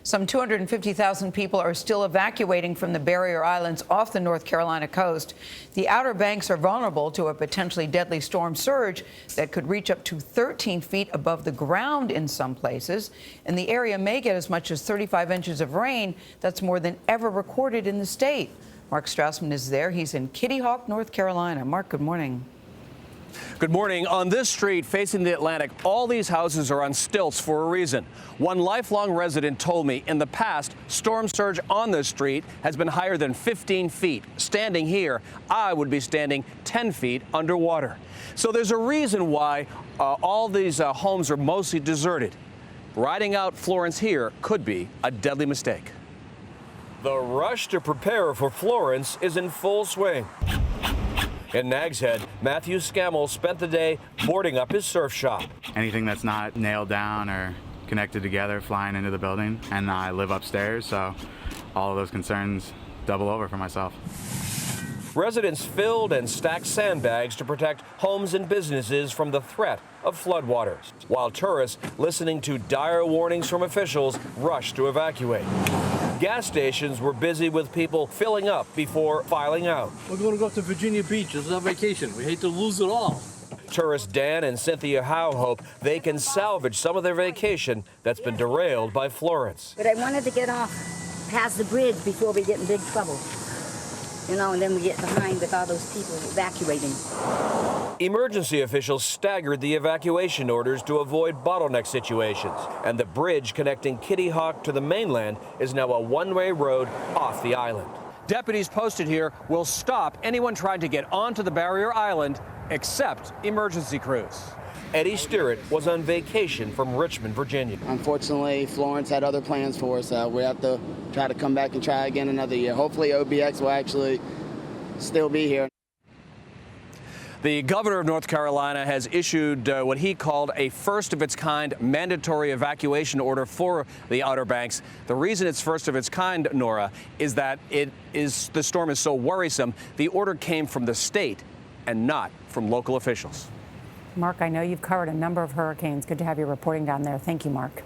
Some 250,000 people are still evacuating from the barrier islands off the North Carolina coast. The Outer Banks are vulnerable to a potentially deadly storm surge that could reach up to 13 feet above the ground in some places. And the area may get as much as 35 inches of rain. That's more than ever recorded in the state. Mark Strassmann is there. He's in Kitty Hawk, North Carolina. Mark, good morning. Good morning. On this street facing the Atlantic, all these houses are on stilts for a reason. One lifelong resident told me in the past, storm surge on this street has been higher than 15 feet. Standing here, I would be standing 10 feet underwater. So there's a reason why all these homes are mostly deserted. Riding out Florence here could be a deadly mistake. The rush to prepare for Florence is in full swing. In Nags Head, Matthew Scammell spent the day boarding up his surf shop. Anything that's not nailed down or connected together flying into the building, and I live upstairs, so all of those concerns double over for myself. Residents filled and stacked sandbags to protect homes and businesses from the threat of floodwaters, while tourists, listening to dire warnings from officials, rushed to evacuate. Gas stations were busy with people filling up before filing out. We're going to go to Virginia Beach. This is our vacation. We hate to lose it all. Tourists Dan and Cynthia Howe hope they can salvage some of their vacation that's been derailed by Florence. But I wanted to get off past the bridge before we get in big trouble. You know, and then we get behind with all those people evacuating. Emergency officials staggered the evacuation orders to avoid bottleneck situations, and the bridge connecting Kitty Hawk to the mainland is now a one-way road off the island. Deputies posted here will stop anyone trying to get onto the barrier island except emergency crews. Eddie Sterrett was on vacation from Richmond, Virginia. Unfortunately, Florence had other plans for us. We have to try to come back and try again another year. Hopefully, OBX will actually still be here. The governor of North Carolina has issued what he called a first-of-its-kind mandatory evacuation order for the Outer Banks. The reason it's first of its kind, Norah, is that the storm is so worrisome. The order came from the state and not from local officials. Mark, I know you've covered a number of hurricanes. Good to have you reporting down there. Thank you, Mark.